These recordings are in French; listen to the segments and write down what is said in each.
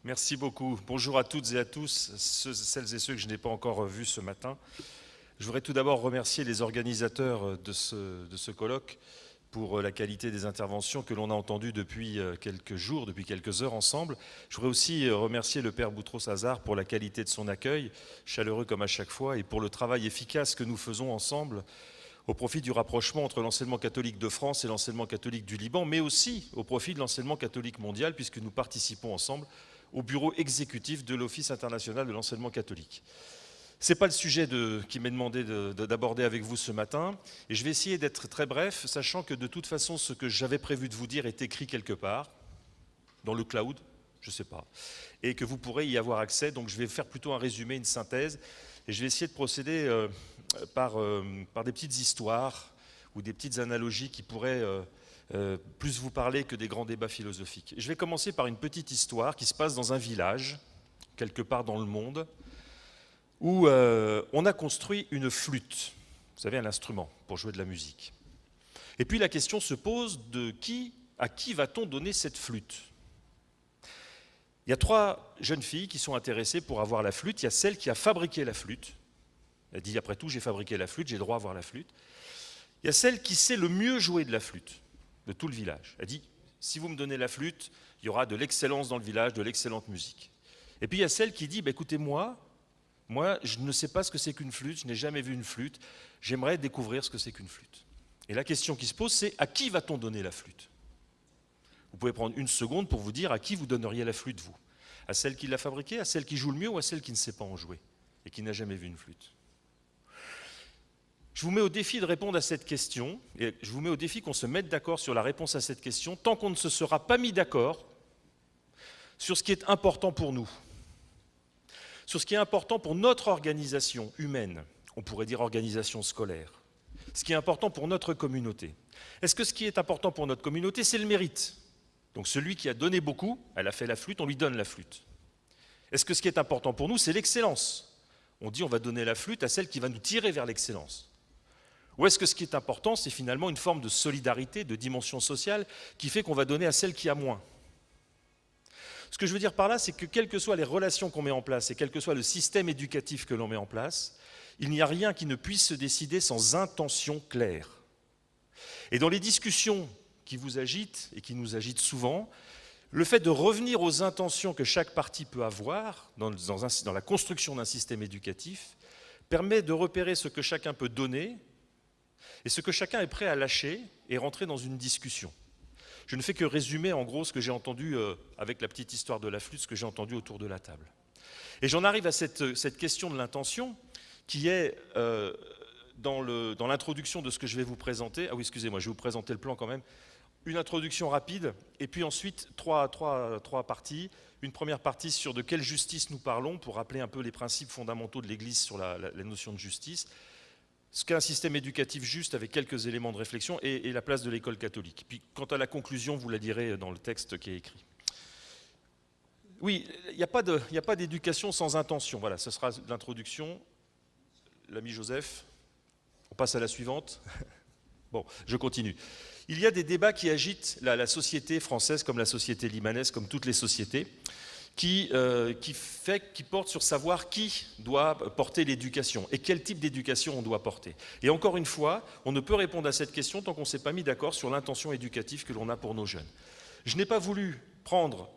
Merci beaucoup. Bonjour à toutes et à tous, celles et ceux que je n'ai pas encore vus ce matin. Je voudrais tout d'abord remercier les organisateurs de ce colloque pour la qualité des interventions que l'on a entendues depuis quelques jours, depuis quelques heures ensemble. Je voudrais aussi remercier le Père Boutros-Hazard pour la qualité de son accueil, chaleureux comme à chaque fois, et pour le travail efficace que nous faisons ensemble au profit du rapprochement entre l'enseignement catholique de France et l'enseignement catholique du Liban, mais aussi au profit de l'enseignement catholique mondial, puisque nous participons ensemble au bureau exécutif de l'Office international de l'enseignement catholique. Ce n'est pas le sujet qui m'est demandé d'aborder avec vous ce matin, et je vais essayer d'être très bref, sachant que de toute façon, ce que j'avais prévu de vous dire est écrit quelque part, dans le cloud, je ne sais pas, et que vous pourrez y avoir accès, donc je vais faire plutôt un résumé, une synthèse, et je vais essayer de procéder par des petites histoires ou des petites analogies qui pourraient plus vous parler que des grands débats philosophiques. Je vais commencer par une petite histoire qui se passe dans un village, quelque part dans le monde, où on a construit une flûte, vous savez, un instrument pour jouer de la musique. Et puis la question se pose à qui va-t-on donner cette flûte? Il y a 3 jeunes filles qui sont intéressées pour avoir la flûte. Il y a celle qui a fabriqué la flûte. Elle dit, après tout, j'ai fabriqué la flûte, j'ai le droit à avoir la flûte. Il y a celle qui sait le mieux jouer de la flûte, de tout le village. Elle dit, si vous me donnez la flûte, il y aura de l'excellence dans le village, de l'excellente musique. Et puis il y a celle qui dit, écoutez, moi, je ne sais pas ce que c'est qu'une flûte, je n'ai jamais vu une flûte, j'aimerais découvrir ce que c'est qu'une flûte. Et la question qui se pose, c'est à qui va-t-on donner la flûte? Vous pouvez prendre une seconde pour vous dire à qui vous donneriez la flûte, vous. À celle qui l'a fabriquée, à celle qui joue le mieux ou à celle qui ne sait pas en jouer et qui n'a jamais vu une flûte? Je vous mets au défi de répondre à cette question, et je vous mets au défi qu'on se mette d'accord sur la réponse à cette question, tant qu'on ne se sera pas mis d'accord sur ce qui est important pour nous, sur ce qui est important pour notre organisation humaine, on pourrait dire organisation scolaire, ce qui est important pour notre communauté. Est-ce que ce qui est important pour notre communauté, c'est le mérite? Donc celui qui a donné beaucoup, elle a fait la flûte, on lui donne la flûte. Est-ce que ce qui est important pour nous, c'est l'excellence? On dit on va donner la flûte à celle qui va nous tirer vers l'excellence. Ou est-ce que ce qui est important, c'est finalement une forme de solidarité, de dimension sociale, qui fait qu'on va donner à celle qui a moins? Ce que je veux dire par là, c'est que quelles que soient les relations qu'on met en place et quel que soit le système éducatif que l'on met en place, il n'y a rien qui ne puisse se décider sans intention claire. Et dans les discussions qui vous agitent et qui nous agitent souvent, le fait de revenir aux intentions que chaque partie peut avoir dans la construction d'un système éducatif permet de repérer ce que chacun peut donner et ce que chacun est prêt à lâcher et rentrer dans une discussion. Je ne fais que résumer en gros ce que j'ai entendu avec la petite histoire de la flûte, ce que j'ai entendu autour de la table. Et j'en arrive à cette question de l'intention qui est dans l'introduction de ce que je vais vous présenter. Ah oui, excusez-moi, je vais vous présenter le plan quand même. Une introduction rapide et puis ensuite trois parties. Une première partie sur de quelle justice nous parlons pour rappeler un peu les principes fondamentaux de l'Église sur la notion de justice. Ce qu'est un système éducatif juste avec quelques éléments de réflexion et la place de l'école catholique. Puis quant à la conclusion, vous la direz dans le texte qui est écrit. Oui, il n'y a pas d'éducation sans intention. Voilà, ce sera l'introduction. L'ami Joseph, on passe à la suivante. Bon, je continue. Il y a des débats qui agitent la société française comme la société libanaise, comme toutes les sociétés, qui portent sur savoir qui doit porter l'éducation et quel type d'éducation on doit porter. Et encore une fois, on ne peut répondre à cette question tant qu'on ne s'est pas mis d'accord sur l'intention éducative que l'on a pour nos jeunes. Je n'ai pas voulu prendre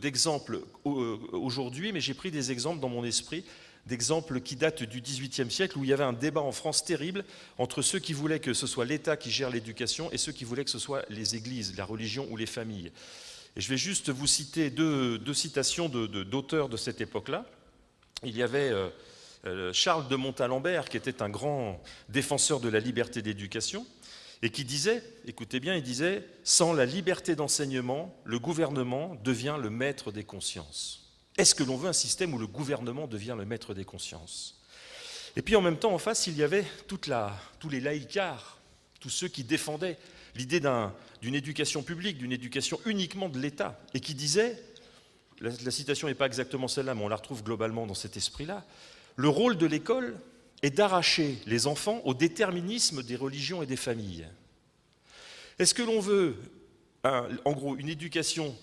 d'exemples aujourd'hui, mais j'ai pris des exemples dans mon esprit, d'exemples qui datent du XVIIIe siècle, où il y avait un débat en France terrible entre ceux qui voulaient que ce soit l'État qui gère l'éducation et ceux qui voulaient que ce soit les églises, la religion ou les familles. Et je vais juste vous citer deux citations d'auteurs de cette époque-là. Il y avait Charles de Montalembert, qui était un grand défenseur de la liberté d'éducation, et qui disait, écoutez bien, il disait « Sans la liberté d'enseignement, le gouvernement devient le maître des consciences ». Est-ce que l'on veut un système où le gouvernement devient le maître des consciences? Et puis en même temps, en face, il y avait tous les laïcards, tous ceux qui défendaient l'idée d'une éducation publique, d'une éducation uniquement de l'État, et qui disaient, la citation n'est pas exactement celle-là, mais on la retrouve globalement dans cet esprit-là, le rôle de l'école est d'arracher les enfants au déterminisme des religions et des familles. Est-ce que l'on veut, en gros, une éducation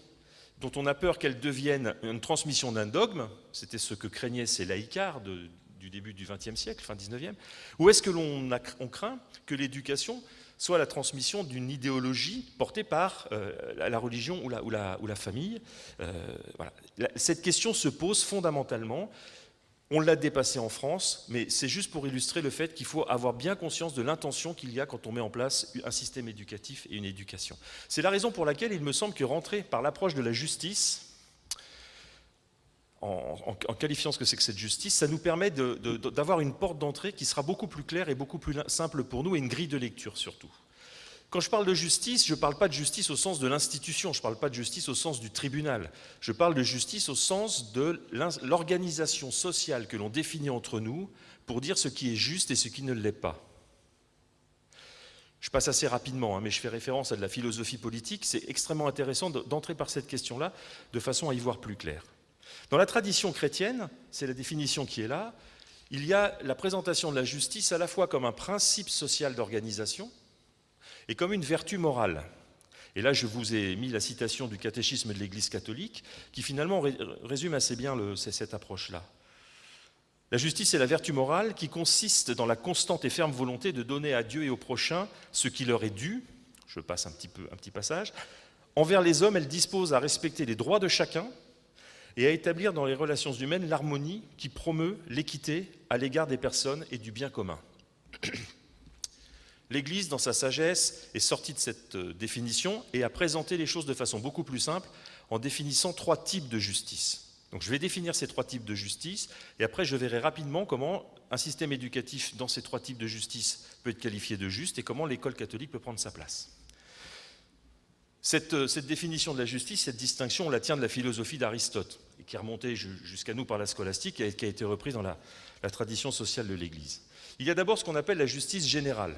dont on a peur qu'elle devienne une transmission d'un dogme, c'était ce que craignaient ces laïcards du début du XXe siècle, fin XIXe, ou est-ce que on craint que l'éducation soit la transmission d'une idéologie portée par la religion ou la famille? Voilà. Cette question se pose fondamentalement. On l'a dépassé en France, mais c'est juste pour illustrer le fait qu'il faut avoir bien conscience de l'intention qu'il y a quand on met en place un système éducatif et une éducation. C'est la raison pour laquelle il me semble que rentrer par l'approche de la justice, en qualifiant ce que c'est que cette justice, ça nous permet d'avoir une porte d'entrée qui sera beaucoup plus claire et beaucoup plus simple pour nous, et une grille de lecture surtout. Quand je parle de justice, je ne parle pas de justice au sens de l'institution, je ne parle pas de justice au sens du tribunal, je parle de justice au sens de l'organisation sociale que l'on définit entre nous pour dire ce qui est juste et ce qui ne l'est pas. Je passe assez rapidement, mais je fais référence à de la philosophie politique, c'est extrêmement intéressant d'entrer par cette question-là de façon à y voir plus clair. Dans la tradition chrétienne, c'est la définition qui est là, il y a la présentation de la justice à la fois comme un principe social d'organisation et comme une vertu morale. Et là, je vous ai mis la citation du catéchisme de l'Église catholique, qui finalement résume assez bien cette approche-là. La justice est la vertu morale qui consiste dans la constante et ferme volonté de donner à Dieu et au prochain ce qui leur est dû. Je passe un petit passage. Envers les hommes, elle dispose à respecter les droits de chacun et à établir dans les relations humaines l'harmonie qui promeut l'équité à l'égard des personnes et du bien commun. L'Église, dans sa sagesse, est sortie de cette définition et a présenté les choses de façon beaucoup plus simple en définissant 3 types de justice. Donc je vais définir ces 3 types de justice et après je verrai rapidement comment un système éducatif dans ces 3 types de justice peut être qualifié de juste et comment l'école catholique peut prendre sa place. Cette définition de la justice, cette distinction, on la tient de la philosophie d'Aristote, qui est remontée jusqu'à nous par la scolastique et qui a été reprise dans la tradition sociale de l'Église. Il y a d'abord ce qu'on appelle la justice générale.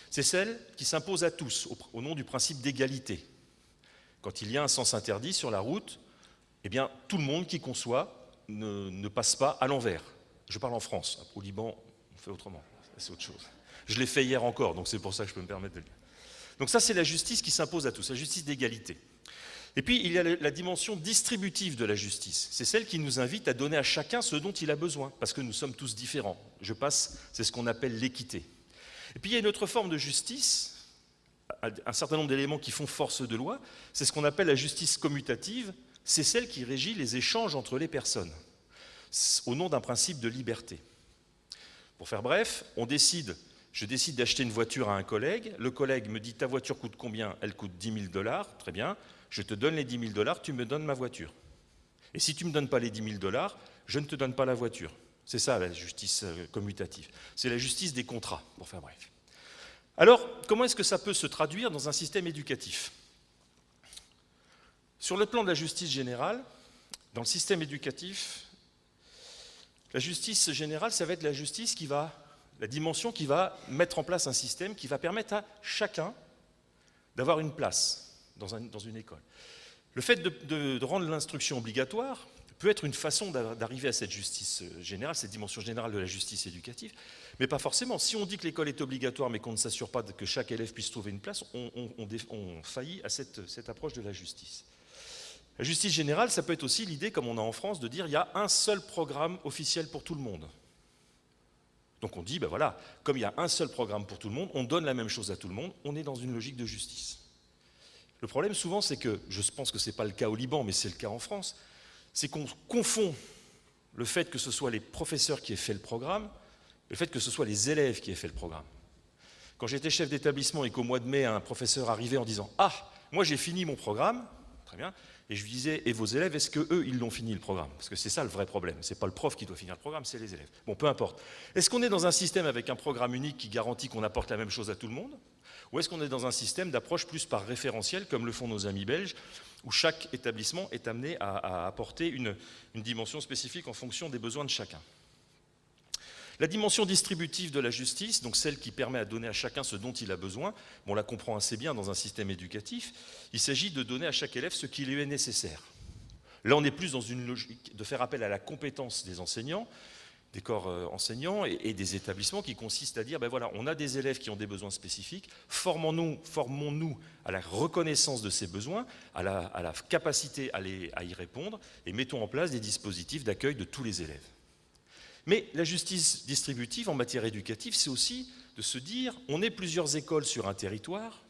C'est celle qui s'impose à tous, au nom du principe d'égalité. Quand il y a un sens interdit sur la route, eh bien, tout le monde qui conçoit ne passe pas à l'envers. Je parle en France. Au Liban, on fait autrement. C'est autre chose. Je l'ai fait hier encore, donc c'est pour ça que je peux me permettre de le dire. Donc ça, c'est la justice qui s'impose à tous, la justice d'égalité. Et puis, il y a la dimension distributive de la justice. C'est celle qui nous invite à donner à chacun ce dont il a besoin, parce que nous sommes tous différents. Je passe, c'est ce qu'on appelle l'équité. Et puis il y a une autre forme de justice, un certain nombre d'éléments qui font force de loi, c'est ce qu'on appelle la justice commutative, c'est celle qui régit les échanges entre les personnes, au nom d'un principe de liberté. Pour faire bref, je décide d'acheter une voiture à un collègue, le collègue me dit « ta voiture coûte combien ?» Elle coûte 10 000 $, très bien, je te donne les 10 000 $, tu me donnes ma voiture. Et si tu ne me donnes pas les 10 000 $, je ne te donne pas la voiture. C'est ça la justice commutative. C'est la justice des contrats, pour faire bref. Alors, comment est-ce que ça peut se traduire dans un système éducatif? Sur le plan de la justice générale, dans le système éducatif, la justice générale, ça va être la dimension qui va mettre en place un système qui va permettre à chacun d'avoir une place dans une école. Le fait de rendre l'instruction obligatoire peut être une façon d'arriver à cette justice générale, cette dimension générale de la justice éducative, mais pas forcément. Si on dit que l'école est obligatoire mais qu'on ne s'assure pas que chaque élève puisse trouver une place, on faillit à cette approche de la justice. La justice générale, ça peut être aussi l'idée, comme on a en France, de dire qu'il y a un seul programme officiel pour tout le monde. Donc on dit, ben voilà, comme il y a un seul programme pour tout le monde, on donne la même chose à tout le monde, on est dans une logique de justice. Le problème souvent, c'est que, je pense que ce n'est pas le cas au Liban, mais c'est le cas en France, c'est qu'on confond le fait que ce soit les professeurs qui aient fait le programme et le fait que ce soit les élèves qui aient fait le programme. Quand j'étais chef d'établissement et qu'au mois de mai, un professeur arrivait en disant « Ah, moi j'ai fini mon programme », très bien, et je lui disais « Et vos élèves, est-ce qu'eux, ils l'ont fini le programme ?» Parce que c'est ça le vrai problème, ce n'est pas le prof qui doit finir le programme, c'est les élèves. Bon, peu importe. Est-ce qu'on est dans un système avec un programme unique qui garantit qu'on apporte la même chose à tout le monde? Ou est-ce qu'on est dans un système d'approche plus par référentiel, comme le font nos amis belges, où chaque établissement est amené à apporter une dimension spécifique en fonction des besoins de chacun? La dimension distributive de la justice, donc celle qui permet à donner à chacun ce dont il a besoin, on la comprend assez bien dans un système éducatif, il s'agit de donner à chaque élève ce qui lui est nécessaire. Là, on est plus dans une logique de faire appel à la compétence des enseignants, des corps enseignants et des établissements qui consistent à dire, ben voilà, on a des élèves qui ont des besoins spécifiques, formons-nous à la reconnaissance de ces besoins, à la capacité à y répondre, et mettons en place des dispositifs d'accueil de tous les élèves. Mais la justice distributive en matière éducative, c'est aussi de se dire, on est plusieurs écoles sur un territoire,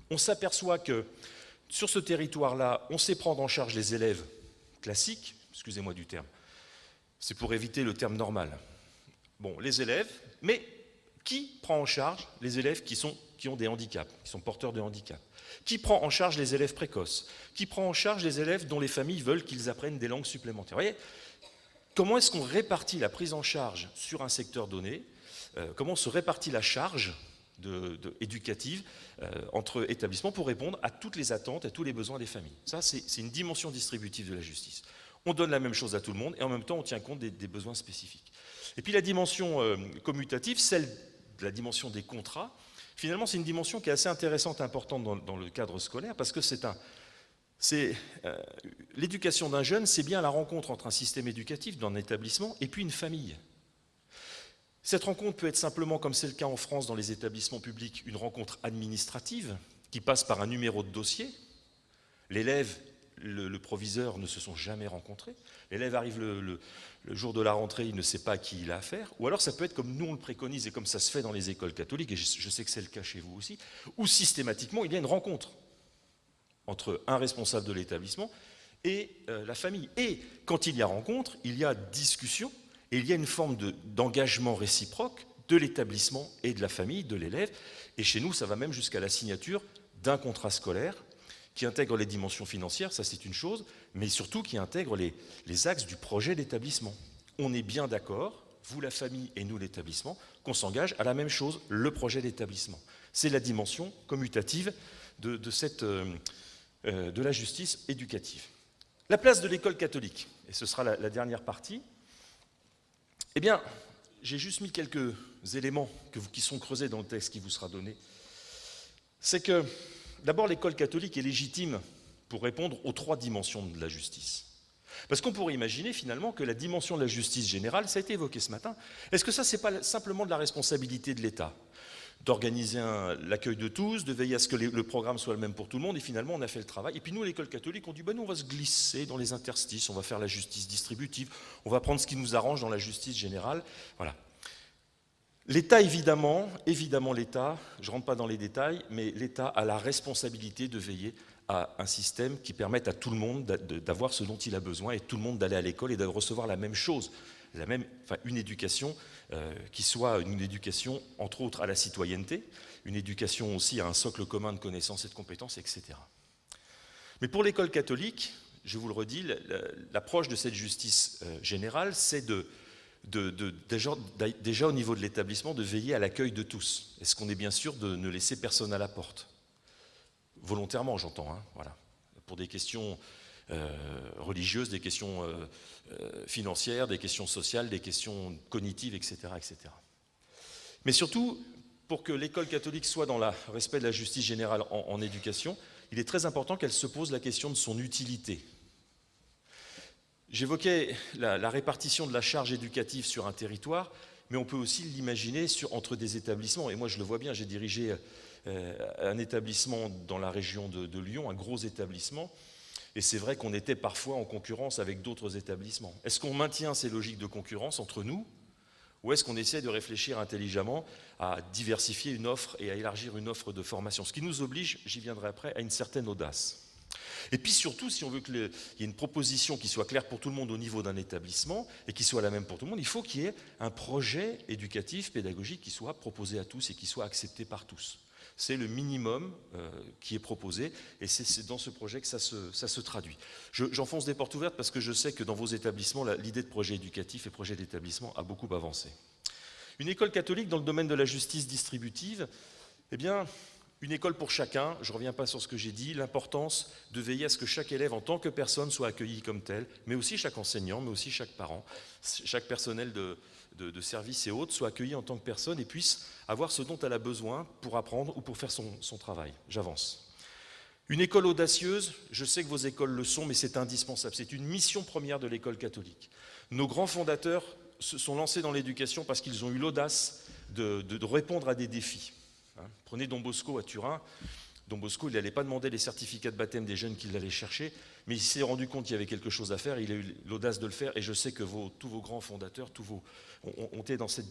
on s'aperçoit que sur ce territoire-là, on sait prendre en charge les élèves classiques, excusez-moi du terme, c'est pour éviter le terme normal. Bon, les élèves, mais qui prend en charge les élèves qui ont des handicaps, qui sont porteurs de handicap? Qui prend en charge les élèves précoces? Qui prend en charge les élèves dont les familles veulent qu'ils apprennent des langues supplémentaires? Vous voyez, comment est-ce qu'on répartit la prise en charge sur un secteur donné? Comment se répartit la charge éducative entre établissements pour répondre à toutes les attentes, à tous les besoins des familles? Ça, c'est une dimension distributive de la justice. On donne la même chose à tout le monde et en même temps on tient compte des besoins spécifiques. Et puis la dimension commutative, celle de la dimension des contrats, finalement c'est une dimension qui est assez intéressante et importante dans le cadre scolaire parce que l'éducation d'un jeune, c'est bien la rencontre entre un système éducatif d'un établissement et puis une famille. Cette rencontre peut être simplement, comme c'est le cas en France dans les établissements publics, une rencontre administrative qui passe par un numéro de dossier. L'élève, le proviseur ne se sont jamais rencontrés. L'élève arrive le jour de la rentrée, il ne sait pas à qui il a affaire. Ou alors ça peut être comme nous on le préconise et comme ça se fait dans les écoles catholiques, et je sais que c'est le cas chez vous aussi, où systématiquement il y a une rencontre entre un responsable de l'établissement et la famille. Et quand il y a rencontre, il y a discussion et il y a une forme d'engagement réciproque de l'établissement et de la famille, de l'élève. Et chez nous, ça va même jusqu'à la signature d'un contrat scolaire qui intègre les dimensions financières, ça c'est une chose, mais surtout qui intègre les axes du projet d'établissement. On est bien d'accord, vous la famille et nous l'établissement, qu'on s'engage à la même chose, le projet d'établissement. C'est la dimension commutative de la justice éducative. La place de l'école catholique, et ce sera la dernière partie, eh bien, j'ai juste mis quelques éléments qui sont creusés dans le texte qui vous sera donné. C'est que d'abord, l'école catholique est légitime pour répondre aux trois dimensions de la justice. Parce qu'on pourrait imaginer finalement que la dimension de la justice générale, ça a été évoqué ce matin, est-ce que ça, c'est pas simplement de la responsabilité de l'État d'organiser l'accueil de tous, de veiller à ce que le programme soit le même pour tout le monde, et finalement on a fait le travail. Et puis nous, à l'école catholique, on dit, nous on va se glisser dans les interstices, on va faire la justice distributive, on va prendre ce qui nous arrange dans la justice générale. Voilà. L'État, évidemment l'État, je ne rentre pas dans les détails, mais l'État a la responsabilité de veiller à un système qui permette à tout le monde d'avoir ce dont il a besoin et tout le monde d'aller à l'école et de recevoir la même chose, une éducation qui soit une éducation, entre autres, à la citoyenneté, une éducation aussi à un socle commun de connaissances et de compétences, etc. Mais pour l'école catholique, je vous le redis, l'approche de cette justice générale, c'est déjà au niveau de l'établissement, de veiller à l'accueil de tous. Est-ce qu'on est bien sûr de ne laisser personne à la porte? Volontairement, j'entends, hein, voilà. Pour des questions religieuses, des questions financières, des questions sociales, des questions cognitives, etc., etc. Mais surtout, pour que l'école catholique soit dans le respect de la justice générale en éducation, il est très important qu'elle se pose la question de son utilité. J'évoquais la répartition de la charge éducative sur un territoire, mais on peut aussi l'imaginer entre des établissements. Et moi, je le vois bien, j'ai dirigé un établissement dans la région de Lyon, un gros établissement, et c'est vrai qu'on était parfois en concurrence avec d'autres établissements. Est-ce qu'on maintient ces logiques de concurrence entre nous, ou est-ce qu'on essaie de réfléchir intelligemment à diversifier une offre et à élargir une offre de formation? Ce qui nous oblige, j'y viendrai après, à une certaine audace. Et puis surtout, si on veut qu'il y ait une proposition qui soit claire pour tout le monde au niveau d'un établissement et qui soit la même pour tout le monde, il faut qu'il y ait un projet éducatif, pédagogique qui soit proposé à tous et qui soit accepté par tous. C'est le minimum qui est proposé et c'est dans ce projet que ça se traduit. J'enfonce des portes ouvertes parce que je sais que dans vos établissements, l'idée de projet éducatif et projet d'établissement a beaucoup avancé. Une école catholique dans le domaine de la justice distributive, eh bien, une école pour chacun, je ne reviens pas sur ce que j'ai dit, l'importance de veiller à ce que chaque élève en tant que personne soit accueilli comme tel, mais aussi chaque enseignant, mais aussi chaque parent, chaque personnel de service et autres soit accueilli en tant que personne et puisse avoir ce dont elle a besoin pour apprendre ou pour faire son travail. J'avance. Une école audacieuse, je sais que vos écoles le sont, mais c'est indispensable. C'est une mission première de l'école catholique. Nos grands fondateurs se sont lancés dans l'éducation parce qu'ils ont eu l'audace de répondre à des défis. Prenez Don Bosco à Turin. Don Bosco, il n'allait pas demander les certificats de baptême des jeunes qu'il allait chercher, mais il s'est rendu compte qu'il y avait quelque chose à faire, il a eu l'audace de le faire, et je sais que tous vos grands fondateurs, ont été dans cette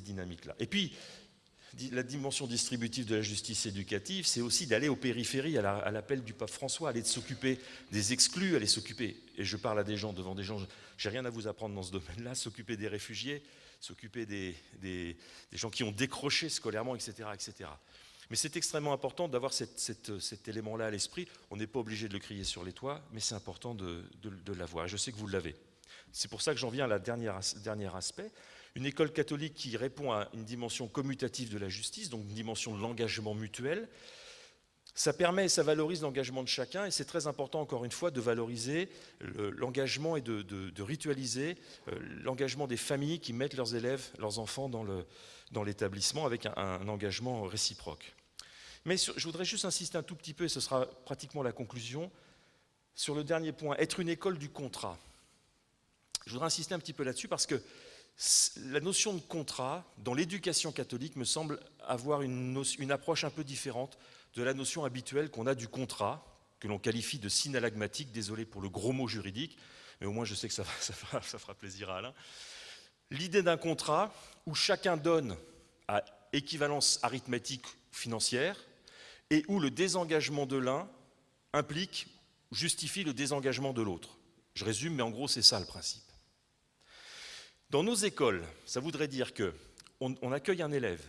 dynamique-là. Et puis, la dimension distributive de la justice éducative, c'est aussi d'aller aux périphéries, à l'appel du pape François, aller s'occuper des exclus, aller s'occuper, et je parle à des gens, devant des gens, j'ai rien à vous apprendre dans ce domaine-là, s'occuper des réfugiés, s'occuper des gens qui ont décroché scolairement, etc., etc. Mais c'est extrêmement important d'avoir cet élément-là à l'esprit. On n'est pas obligé de le crier sur les toits, mais c'est important de l'avoir. Et je sais que vous l'avez. C'est pour ça que j'en viens à la dernier aspect. Une école catholique qui répond à une dimension commutative de la justice, donc une dimension de l'engagement mutuel. Ça permet et ça valorise l'engagement de chacun, et c'est très important, encore une fois, de valoriser l'engagement et de ritualiser l'engagement des familles qui mettent leurs élèves, leurs enfants dans l'établissement avec un engagement réciproque. Mais je voudrais juste insister un tout petit peu, et ce sera pratiquement la conclusion, sur le dernier point, être une école du contrat. Je voudrais insister un petit peu là-dessus parce que la notion de contrat, dans l'éducation catholique, me semble avoir une approche un peu différente de la notion habituelle qu'on a du contrat, que l'on qualifie de synalagmatique, désolé pour le gros mot juridique, mais au moins je sais que ça fera plaisir à Alain. L'idée d'un contrat où chacun donne à équivalence arithmétique financière et où le désengagement de l'un implique, justifie le désengagement de l'autre. Je résume, mais en gros c'est ça le principe. Dans nos écoles, ça voudrait dire qu'on accueille un élève,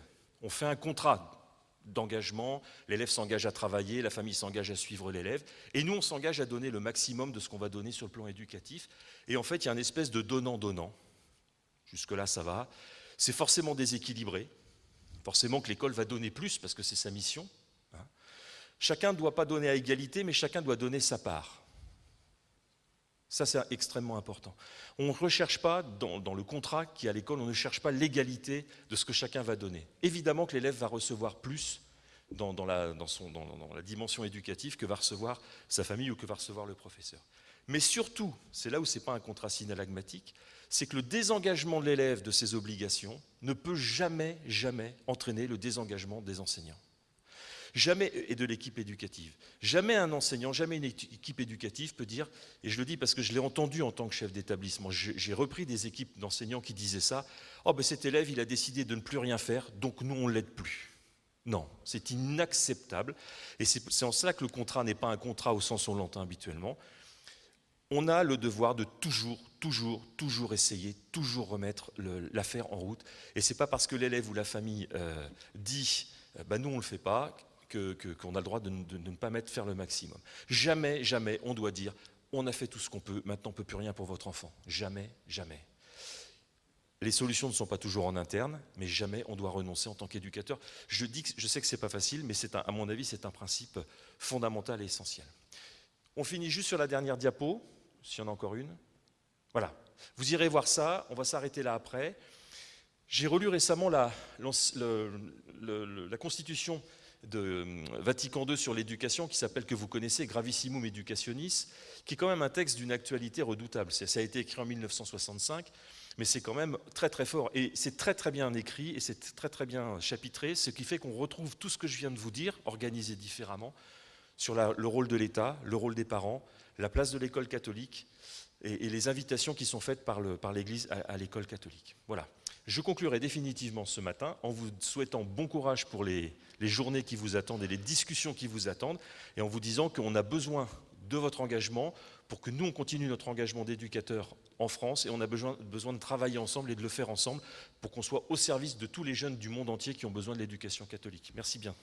on fait un contrat d'engagement, l'élève s'engage à travailler, la famille s'engage à suivre l'élève, et nous on s'engage à donner le maximum de ce qu'on va donner sur le plan éducatif, et en fait il y a une espèce de donnant-donnant. Jusque-là ça va, c'est forcément déséquilibré, forcément que l'école va donner plus parce que c'est sa mission. Chacun ne doit pas donner à égalité, mais chacun doit donner sa part. Ça, c'est extrêmement important. On ne recherche pas, dans le contrat qui est à l'école, on ne cherche pas l'égalité de ce que chacun va donner. Évidemment que l'élève va recevoir plus dans la dimension éducative que va recevoir sa famille ou que va recevoir le professeur. Mais surtout, c'est là où ce n'est pas un contrat synalagmatique, c'est que le désengagement de l'élève de ses obligations ne peut jamais, jamais entraîner le désengagement des enseignants. Jamais, et de l'équipe éducative. Jamais un enseignant, jamais une équipe éducative peut dire, et je le dis parce que je l'ai entendu en tant que chef d'établissement, j'ai repris des équipes d'enseignants qui disaient ça, « Oh ben cet élève, il a décidé de ne plus rien faire, donc nous on ne l'aide plus ». Non, c'est inacceptable, et c'est en cela que le contrat n'est pas un contrat au sens où on l'entend habituellement. On a le devoir de toujours essayer, toujours remettre l'affaire en route, et c'est pas parce que l'élève ou la famille dit « nous on ne le fait pas », qu'on a le droit de ne pas faire le maximum. Jamais, jamais on doit dire « on a fait tout ce qu'on peut, maintenant on ne peut plus rien pour votre enfant ». Jamais, jamais. Les solutions ne sont pas toujours en interne, mais jamais on doit renoncer en tant qu'éducateur. Je sais que ce n'est pas facile, mais à mon avis, c'est un principe fondamental et essentiel. On finit juste sur la dernière diapo, s'il y en a encore une. Voilà. Vous irez voir ça, on va s'arrêter là après. J'ai relu récemment la constitution de Vatican II sur l'éducation qui s'appelle, que vous connaissez, Gravissimum Educationis, qui est quand même un texte d'une actualité redoutable. Ça a été écrit en 1965, mais c'est quand même très très fort. Et c'est très très bien écrit et c'est très très bien chapitré, ce qui fait qu'on retrouve tout ce que je viens de vous dire, organisé différemment, sur le rôle de l'État, le rôle des parents, la place de l'école catholique et les invitations qui sont faites par l'Église à l'école catholique. Voilà. Je conclurai définitivement ce matin en vous souhaitant bon courage pour les journées qui vous attendent et les discussions qui vous attendent, et en vous disant qu'on a besoin de votre engagement pour que nous, on continue notre engagement d'éducateur en France, et on a besoin de travailler ensemble et de le faire ensemble pour qu'on soit au service de tous les jeunes du monde entier qui ont besoin de l'éducation catholique. Merci bien.